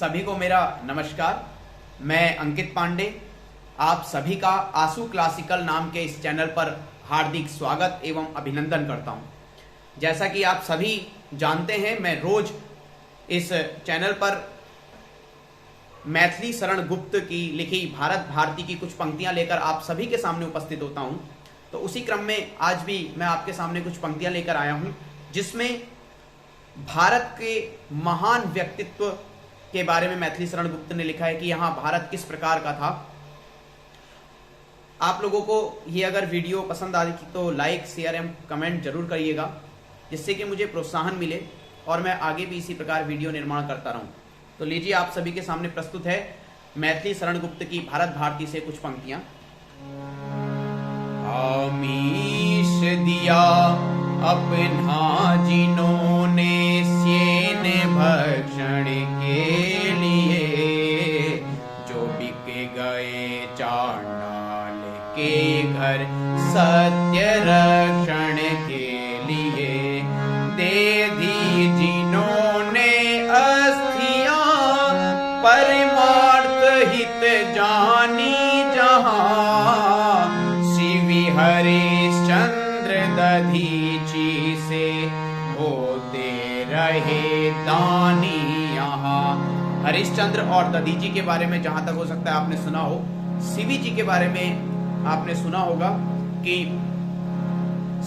सभी को मेरा नमस्कार। मैं अंकित पांडे आप सभी का आंसू क्लासिकल नाम के इस चैनल पर हार्दिक स्वागत एवं अभिनंदन करता हूं। जैसा कि आप सभी जानते हैं, मैं रोज इस चैनल पर मैथिली शरण गुप्त की लिखी भारत भारती की कुछ पंक्तियां लेकर आप सभी के सामने उपस्थित होता हूं। तो उसी क्रम में आज भी मैं आपके सामने कुछ पंक्तियां लेकर आया हूं, जिसमें भारत के महान व्यक्तित्व के बारे में मैथिली शरण गुप्त ने लिखा है कि यहाँ भारत किस प्रकार का था। आप लोगों को ये अगर वीडियो पसंद आई तो लाइक शेयर एवं कमेंट जरूर करिएगा, जिससे कि मुझे प्रोत्साहन मिले और मैं आगे भी इसी प्रकार वीडियो निर्माण करता रहूं। तो लीजिए, आप सभी के सामने प्रस्तुत है मैथिली शरण गुप्त की भारत भारती से कुछ पंक्तियां। आमीष दिया अपना जिन्होंने सेन भक्षण के लिए, जो बिक गए चांडाल के घर सत्य रक्षण के लिए, दे दी जिन्होंने अस्थियां परमार्थ हित जानी जहां, शिवी हरिश्चंद्र दधीची से होते रहे दानी यहाँ। हरिश्चंद्र और दधीची के बारे में जहां तक हो सकता है आपने सुना हो। शिवी जी के बारे में आपने सुना होगा कि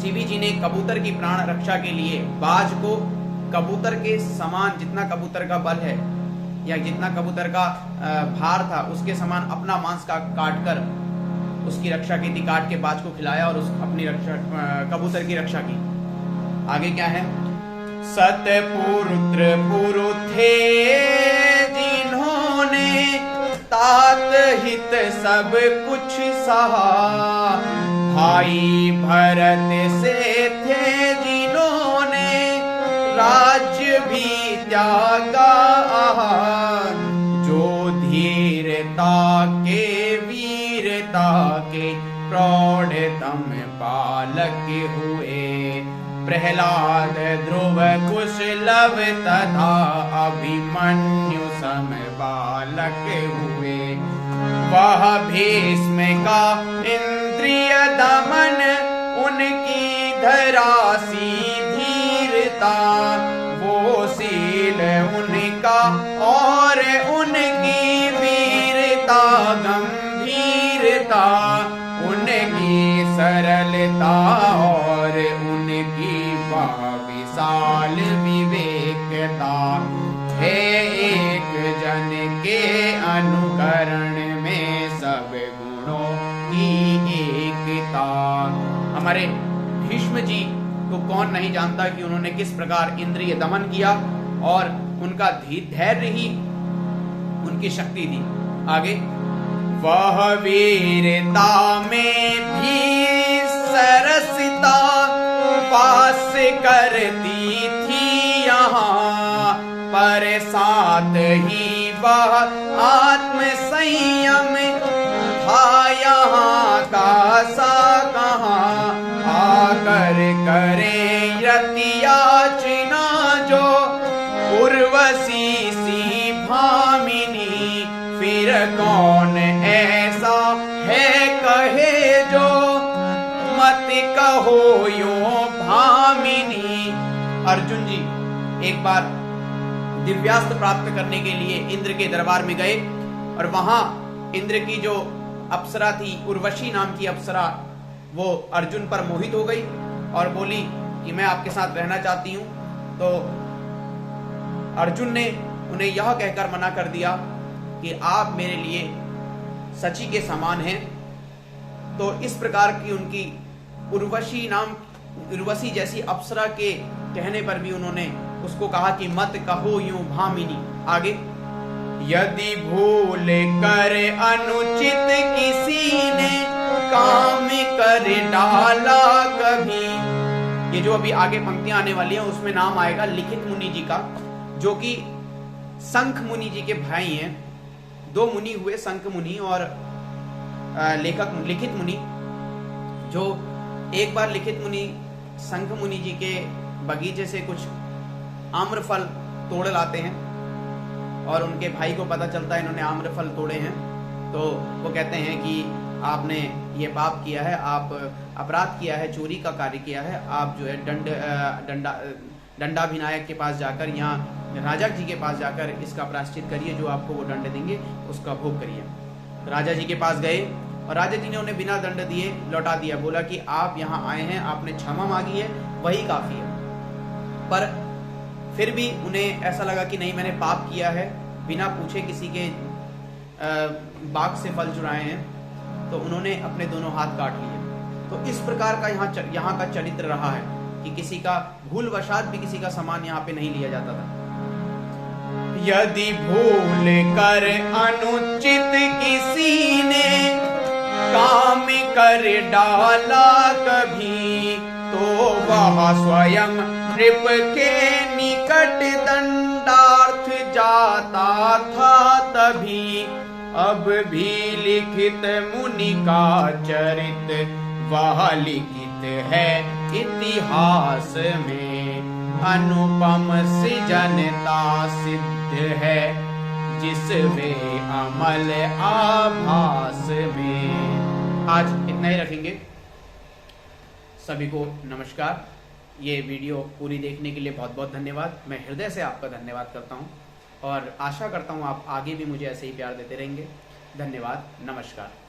शिवी जी ने कबूतर की प्राण रक्षा के लिए बाज को कबूतर के समान, जितना कबूतर का बल है या जितना कबूतर का भार था, उसके समान अपना मांस का काटकर उसकी रक्षा की थी। काट के बाज को खिलाया और उस अपनी रक्षा, कबूतर की रक्षा की। आगे क्या है? सतपुत्र पुरु थे जिन्होंने तात हित सब कुछ सहा, भाई भरत से थे जिन्होंने राज्य भी त्यागा, जो धीरता के वीरता के प्रौढ़तम बालक हुए, प्रहलाद ध्रुव कुशलव तथा अभिमन्यु सम बालक हुए, वह भीष्म का इंद्रिय दमन उनकी धरासी धीरता, वो शील उनका और उनकी वीरता गंभीरता, उनकी सरलता और उनकी विशाल विवेकता है, एक जन के अनुकरण में सब गुणों की एकता। हमारे भीष्म जी को कौन नहीं जानता कि उन्होंने किस प्रकार इंद्रिय दमन किया और उनका धैर्य ही उनकी शक्ति थी। आगे, वह वीरता में भी सरसता वास करती थी यहाँ, पर साथ ही वह आत्म संयम था यहाँ का सा कहाँ, आकर करे यतियाचना जो उर्वशी सी भामिनी, फिर कौन ऐसा है कहे जो मत कहो यूं भामिनी। अर्जुन जी एक बार दिव्यास्त्र प्राप्त करने के लिए इंद्र के दरबार में गए और वहां इंद्र की जो अप्सरा थी, उर्वशी नाम की अप्सरा, वो अर्जुन पर मोहित हो गई और बोली कि मैं आपके साथ रहना चाहती हूं। तो अर्जुन ने उन्हें यह कहकर मना कर दिया कि आप मेरे लिए सची के समान हैं। तो इस प्रकार की उनकी उर्वशी जैसी अप्सरा के कहने पर भी उन्होंने उसको कहा कि मत कहो यूं भामिनी। आगे, यदि भूल कर अनुचित किसी ने काम कर डाला कभी, ये जो अभी आगे पंक्तियां आने वाली हैं उसमें नाम आएगा लिखित मुनि जी का, जो कि शंख मुनि जी के भाई हैं। दो मुनि हुए, शंख मुनि और लिखित मुनि। जो एक बार लिखित मुनि शंख मुनि जी के बगीचे से कुछ आम्रफल तोड़ लाते हैं और उनके भाई को पता चलता है इन्होंने आम्रफल तोड़े हैं, तो वो कहते हैं कि आपने ये पाप किया है, आप अपराध किया है, चोरी का कार्य किया है, आप जो है दंडाभिनायक के पास जाकर, यहाँ राजा जी के पास जाकर इसका प्रायश्चित करिए, जो आपको वो दंड देंगे उसका भोग करिए। राजा जी के पास गए और राजा जी ने उन्हें बिना दंड दिए लौटा दिया, बोला कि आप यहाँ आए हैं, आपने क्षमा मांगी है, वही काफ़ी है। पर फिर भी उन्हें ऐसा लगा कि नहीं, मैंने पाप किया है, बिना पूछे किसी के बाग से फल चुराए हैं, तो उन्होंने अपने दोनों हाथ काट लिए। तो इस प्रकार का यहाँ का चरित्र रहा है कि किसी का भूल वशात भी किसी का सामान यहाँ पे नहीं लिया जाता था। यदि भूल कर अनुचित किसी ने काम कर डाला कभी, तो वह स्वयं नृप के निकट दंडार्थ जाता था तभी। अब भी लिखित मुनि का चरित वह लिखित है इतिहास में, अनुपम सृजनता सिद्ध है जिसमें अमल आभास में। आज इतना ही रखेंगे। सभी को नमस्कार। ये वीडियो पूरी देखने के लिए बहुत बहुत धन्यवाद। मैं हृदय से आपका धन्यवाद करता हूँ और आशा करता हूँ आप आगे भी मुझे ऐसे ही प्यार देते रहेंगे। धन्यवाद, नमस्कार।